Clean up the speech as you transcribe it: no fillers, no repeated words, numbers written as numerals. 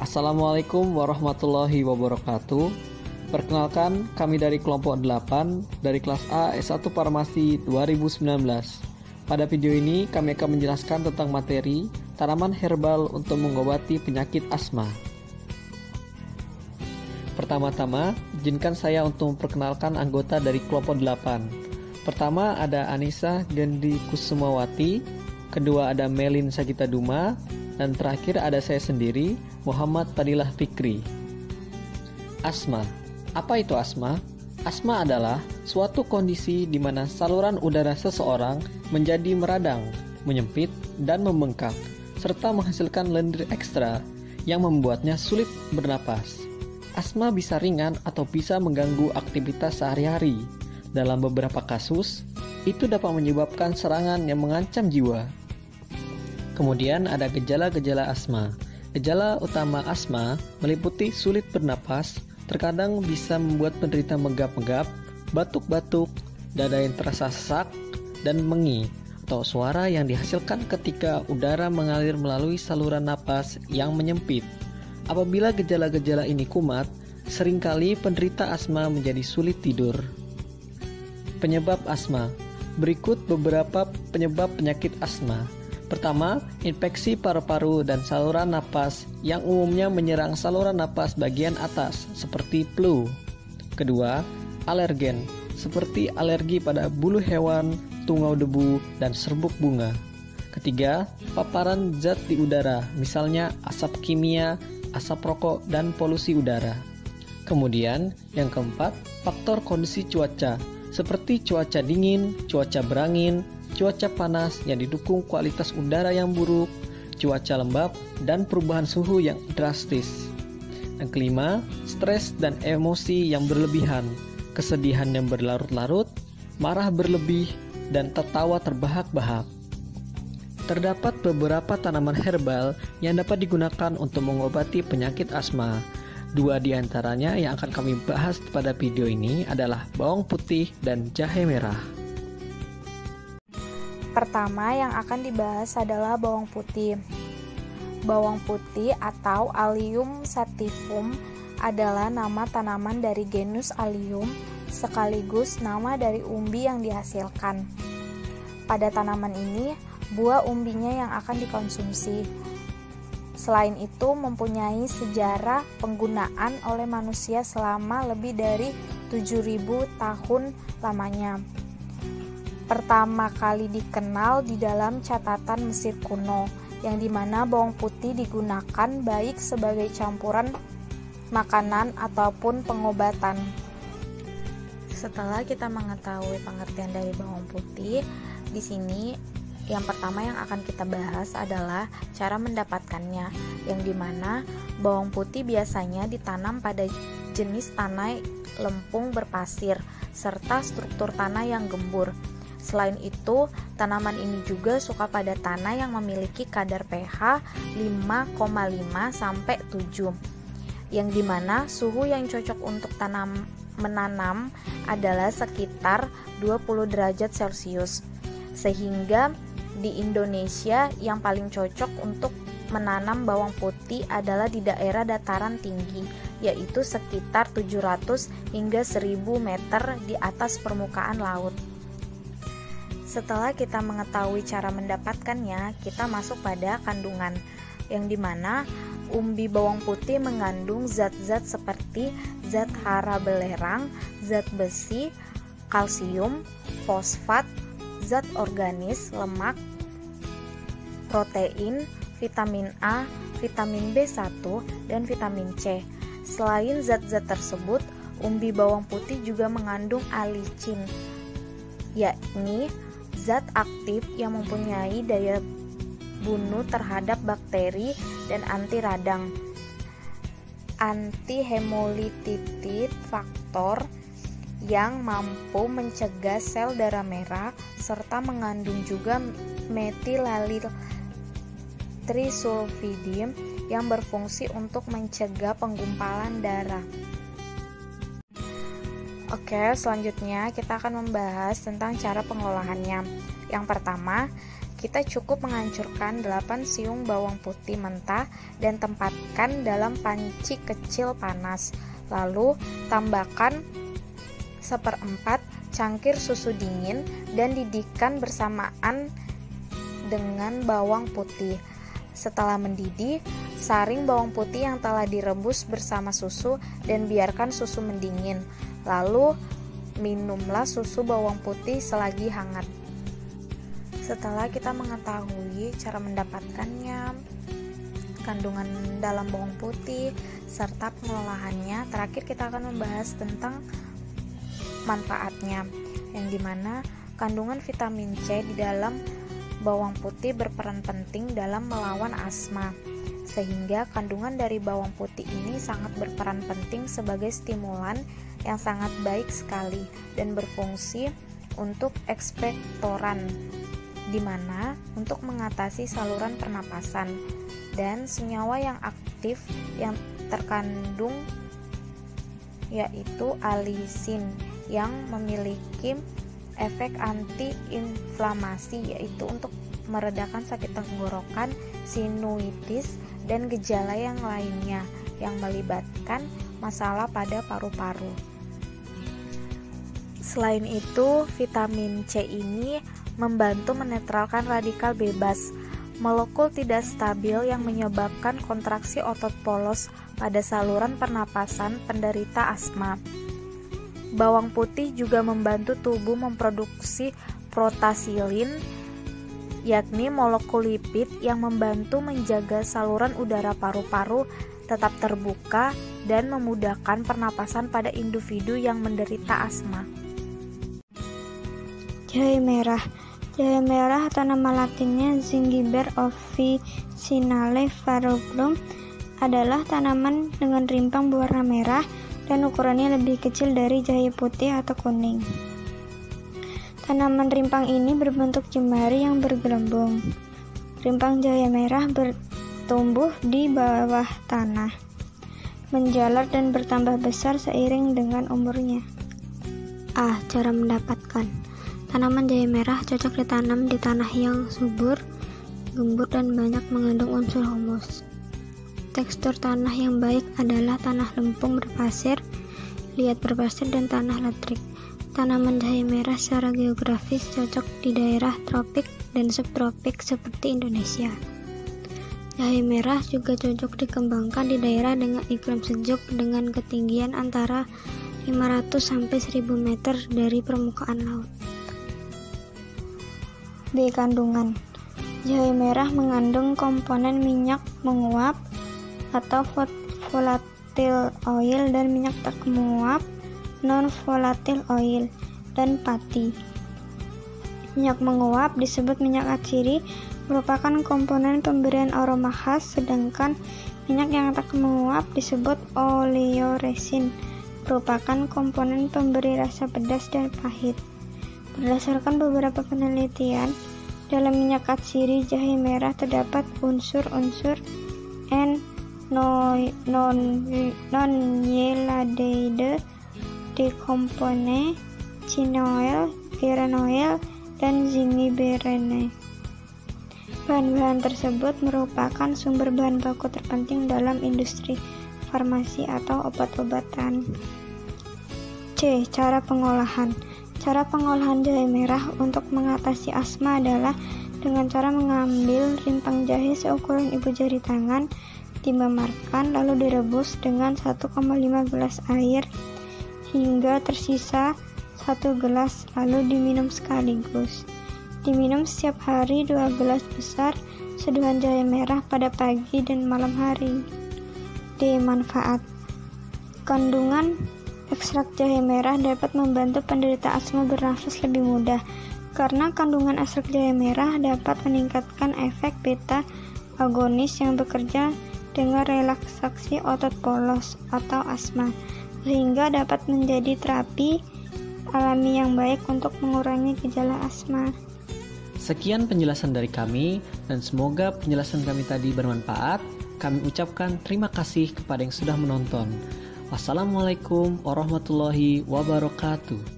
Assalamualaikum warahmatullahi wabarakatuh. Perkenalkan, kami dari kelompok 8 dari kelas A S1 Farmasi 2019. Pada video ini kami akan menjelaskan tentang materi tanaman herbal untuk mengobati penyakit asma. Pertama-tama, izinkan saya untuk memperkenalkan anggota dari kelompok 8. Pertama ada Anissa Gendi Kusumawati, kedua ada Melin Sagita Duma, dan terakhir ada saya sendiri, Muhammad Fadilah Fikri. Asma. Apa itu asma? Asma adalah suatu kondisi di mana saluran udara seseorang menjadi meradang, menyempit, dan membengkak, serta menghasilkan lendir ekstra yang membuatnya sulit bernapas. Asma bisa ringan atau bisa mengganggu aktivitas sehari-hari. Dalam beberapa kasus, itu dapat menyebabkan serangan yang mengancam jiwa. Kemudian ada gejala-gejala asma. Gejala utama asma meliputi sulit bernapas, terkadang bisa membuat penderita menggap-menggap, batuk-batuk, dada yang terasa sesak, dan mengi atau suara yang dihasilkan ketika udara mengalir melalui saluran napas yang menyempit. Apabila gejala-gejala ini kumat, seringkali penderita asma menjadi sulit tidur. Penyebab asma. Berikut beberapa penyebab penyakit asma. Pertama, infeksi paru-paru dan saluran napas yang umumnya menyerang saluran napas bagian atas seperti flu. Kedua, alergen seperti alergi pada bulu hewan, tungau debu, dan serbuk bunga. Ketiga, paparan zat di udara, misalnya asap kimia, asap rokok, dan polusi udara. Kemudian, yang keempat, faktor kondisi cuaca seperti cuaca dingin, cuaca berangin, cuaca panas yang didukung kualitas udara yang buruk, cuaca lembab, dan perubahan suhu yang drastis. Yang kelima, stres dan emosi yang berlebihan, kesedihan yang berlarut-larut, marah berlebih, dan tertawa terbahak-bahak. Terdapat beberapa tanaman herbal yang dapat digunakan untuk mengobati penyakit asma. Dua di antaranya yang akan kami bahas pada video ini adalah bawang putih dan jahe merah. Pertama yang akan dibahas adalah bawang putih. Bawang putih atau Allium sativum adalah nama tanaman dari genus Allium sekaligus nama dari umbi yang dihasilkan. Pada tanaman ini, buah umbinya yang akan dikonsumsi. Selain itu, mempunyai sejarah penggunaan oleh manusia selama lebih dari 7.000 tahun lamanya. Pertama kali dikenal di dalam catatan Mesir kuno, yang dimana bawang putih digunakan baik sebagai campuran makanan ataupun pengobatan. Setelah kita mengetahui pengertian dari bawang putih, di sini yang pertama yang akan kita bahas adalah cara mendapatkannya, yang dimana bawang putih biasanya ditanam pada jenis tanah lempung berpasir serta struktur tanah yang gembur. Selain itu, tanaman ini juga suka pada tanah yang memiliki kadar pH 5,5 sampai 7, yang dimana suhu yang cocok untuk menanam adalah sekitar 20 derajat Celcius. Sehingga di Indonesia yang paling cocok untuk menanam bawang putih adalah di daerah dataran tinggi, yaitu sekitar 700 hingga 1000 meter di atas permukaan laut. Setelah kita mengetahui cara mendapatkannya, kita masuk pada kandungan, yang dimana umbi bawang putih mengandung zat-zat seperti zat hara belerang, zat besi, kalsium, fosfat, zat organis, lemak, protein, vitamin A, vitamin B1, dan vitamin C. Selain zat-zat tersebut, umbi bawang putih juga mengandung alicin, yakni zat aktif yang mempunyai daya bunuh terhadap bakteri dan anti radang, anti hemolititit faktor yang mampu mencegah sel darah merah, serta mengandung juga metilalyl trisulfidin yang berfungsi untuk mencegah penggumpalan darah. Oke, selanjutnya kita akan membahas tentang cara pengolahannya. Yang pertama, Kita cukup menghancurkan 8 siung bawang putih mentah dan tempatkan dalam panci kecil panas. Lalu tambahkan 1/4 cangkir susu dingin dan didihkan bersamaan dengan bawang putih. Setelah mendidih, saring bawang putih yang telah direbus bersama susu dan biarkan susu mendingin. Lalu minumlah susu bawang putih selagi hangat. Setelah kita mengetahui cara mendapatkannya, kandungan dalam bawang putih, serta pengolahannya, terakhir kita akan membahas tentang manfaatnya, yang dimana kandungan vitamin C di dalam bawang putih berperan penting dalam melawan asma, sehingga kandungan dari bawang putih ini sangat berperan penting sebagai stimulan yang sangat baik sekali dan berfungsi untuk ekspektoran, di mana untuk mengatasi saluran pernapasan, dan senyawa yang aktif yang terkandung yaitu alisin yang memiliki efek anti-inflamasi, yaitu untuk meredakan sakit tenggorokan, sinusitis, dan gejala yang lainnya yang melibatkan masalah pada paru-paru. Selain itu, vitamin C ini membantu menetralkan radikal bebas, molekul tidak stabil yang menyebabkan kontraksi otot polos pada saluran pernapasan penderita asma. Bawang putih juga membantu tubuh memproduksi protasilin, yakni molekul lipid yang membantu menjaga saluran udara paru-paru tetap terbuka dan memudahkan pernapasan pada individu yang menderita asma. Jahe merah. Jahe merah atau nama latinnya Zingiber officinale Veroblum adalah tanaman dengan rimpang berwarna merah dan ukurannya lebih kecil dari jahe putih atau kuning. Tanaman rimpang ini berbentuk jemari yang bergelembung. Rimpang jahe merah bertumbuh di bawah tanah, menjalar dan bertambah besar seiring dengan umurnya. Cara mendapatkan. Tanaman jahe merah cocok ditanam di tanah yang subur, gembur, dan banyak mengandung unsur humus. Tekstur tanah yang baik adalah tanah lempung berpasir, liat berpasir, dan tanah letrik. Tanaman jahe merah secara geografis cocok di daerah tropik dan subtropik seperti Indonesia. Jahe merah juga cocok dikembangkan di daerah dengan iklim sejuk dengan ketinggian antara 500 sampai 1000 meter dari permukaan laut. B. Kandungan. Jahe merah mengandung komponen minyak menguap atau volatile oil dan minyak tak menguap non-volatile oil dan pati. Minyak menguap disebut minyak atsiri, merupakan komponen pemberian aroma khas, sedangkan minyak yang tak menguap disebut oleoresin, merupakan komponen pemberi rasa pedas dan pahit. Berdasarkan beberapa penelitian, dalam minyak atsiri jahe merah terdapat unsur-unsur non-yellow decompone, chinoil, geranoil, dan zingiberine. Bahan-bahan tersebut merupakan sumber bahan baku terpenting dalam industri farmasi atau obat-obatan. C. Cara pengolahan. Cara pengolahan jahe merah untuk mengatasi asma adalah dengan cara mengambil rimpang jahe seukuran ibu jari tangan, dimemarkan, lalu direbus dengan 1,5 gelas air hingga tersisa 1 gelas, lalu diminum sekaligus. Diminum setiap hari 2 gelas besar seduhan jahe merah pada pagi dan malam hari. D. Manfaat. Kandungan ekstrak jahe merah dapat membantu penderita asma bernafas lebih mudah, karena kandungan ekstrak jahe merah dapat meningkatkan efek beta agonis yang bekerja dengan relaksasi otot polos atau asma, sehingga dapat menjadi terapi alami yang baik untuk mengurangi gejala asma. Sekian penjelasan dari kami, dan semoga penjelasan kami tadi bermanfaat. Kami ucapkan terima kasih kepada yang sudah menonton. Wassalamualaikum warahmatullahi wabarakatuh.